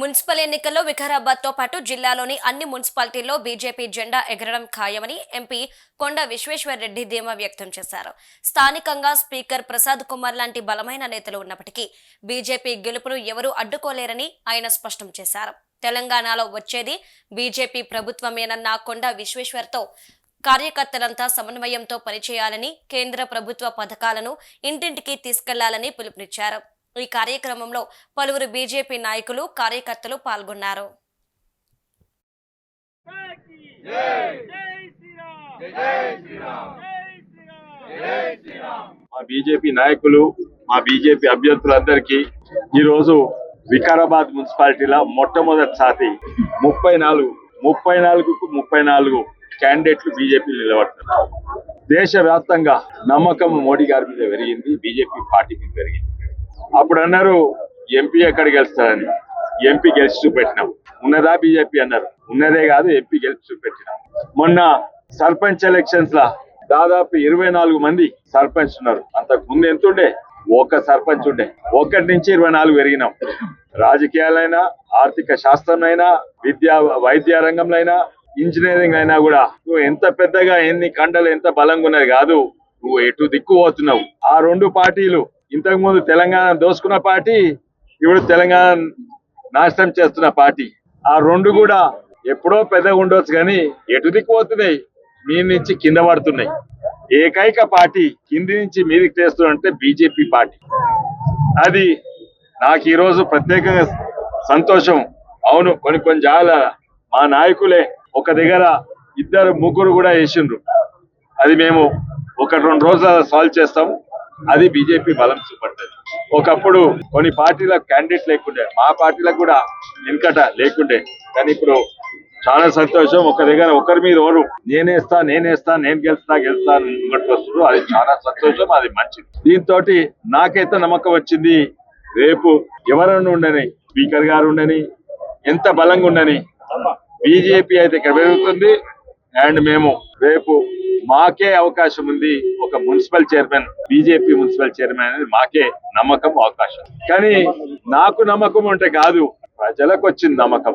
Municipal ఎన్నికల్లో వికారాబాద్తో పాటు జిల్లాలోని అన్ని మున్సిపాలిటీల్లో బీజేపీ జెండా ఎగరడం ఖాయమని ఎంపీ కొండ విశ్వేశ్వర్రెడ్డి ధీమా వ్యక్తం చేశారు. స్థానికంగా స్పీకర్ ప్రసాద్ కుమార్ లాంటి బలమైన నేతలు ఉన్నప్పటికీ బీజేపీ గెలుపును ఎవరూ అడ్డుకోలేరని ఆయన స్పష్టం చేశారు. తెలంగాణలో వచ్చేది బీజేపీ ప్రభుత్వమేనన్న కొండ విశ్వేశ్వర్తో కార్యకర్తలంతా సమన్వయంతో పనిచేయాలని, కేంద్ర ప్రభుత్వ పథకాలను ఇంటింటికి తీసుకెళ్లాలని పిలుపునిచ్చారు. ఈ కార్యక్రమంలో పలువురు బీజేపీ నాయకులు, కార్యకర్తలు పాల్గొన్నారు. మా బీజేపీ నాయకులు, మా బీజేపీ అభ్యర్థులందరికీ ఈరోజు వికారాబాద్ మున్సిపాలిటీలో మొట్టమొదటిసారి 34 క్యాండిడేట్లు బీజేపీ నిలబడుతున్నారు. దేశవ్యాప్తంగా నమ్మకం మోడీ గారి మీద పెరిగింది, బీజేపీ పార్టీ మీద పెరిగింది. అప్పుడు అన్నారు ఎంపీ ఎక్కడ గెలుస్తారని. ఎంపీ గెలిచి చూపెట్టినాం. ఉన్నదా బీజేపీ అన్నారు, ఉన్నదే కాదు, ఎంపీ గెలిచి చూపెట్టినాం. మొన్న సర్పంచ్ ఎలక్షన్స్ లా దాదాపు 24 మంది సర్పంచ్ ఉన్నారు. అంతకు ముందు ఎంత ఉండే? ఒక సర్పంచ్ ఉండే. 1 నుంచి 24 పెరిగినాం. రాజకీయాలైనా, ఆర్థిక శాస్త్రంలో, వైద్య రంగంలో, ఇంజనీరింగ్ అయినా కూడా నువ్వు ఎంత పెద్దగా, ఎన్ని కండలు, ఎంత బలంగా ఉన్నది కాదు, నువ్వు ఎటు దిక్కు పోతున్నావు. ఆ 2 పార్టీలు ఇంతకు ముందు తెలంగాణ దోసుకున్న పార్టీ, ఇప్పుడు తెలంగాణ నాశనం చేస్తున్న పార్టీ. ఆ 2 కూడా ఎప్పుడో పెద్దగా ఉండొచ్చు కానీ ఎటు దిక్కుపోతున్నాయి, మీ నుంచి కింద పడుతున్నాయి. ఏకైక పార్టీ కింది నుంచి మీదికి చేస్తున్నంటే బీజేపీ పార్టీ. అది నాకు ఈరోజు ప్రత్యేకంగా సంతోషం. అవును, కొన్ని జాగాల మా నాయకులే ఒక దగ్గర 2-3 కూడా వేసిండ్రు. అది మేము 1-2 రోజులు సాల్వ్ చేస్తాము. అది బీజేపీ బలం చూపడుతుంది. ఒకప్పుడు కొన్ని పార్టీలకు క్యాండిడేట్ లేకుండే, మా పార్టీలకు కూడా వెనుకట లేకుండే. కానీ ఇప్పుడు చాలా సంతోషం. ఒక దగ్గర ఒకరి మీద ఓరు నేనేస్తా, నేను గెలుస్తా వస్తున్నారు. అది చాలా సంతోషం, అది మంచిది. దీంతో నాకైతే నమ్మకం వచ్చింది. రేపు ఎవరన్నా ఉండని, స్పీకర్ గారు ఉండని, ఎంత బలంగా ఉండని, బీజేపీ అయితే ఇక్కడ పెరుగుతుంది. అండ్ మేము రేపు మాకే అవకాశం ఉంది. ఒక municipal chairman, BJP municipal chairman అనేది మాకే నమ్మకం, అవకాశం. కానీ నాకు నమ్మకం అంటే కాదు, ప్రజలకు వచ్చింది నమ్మకం.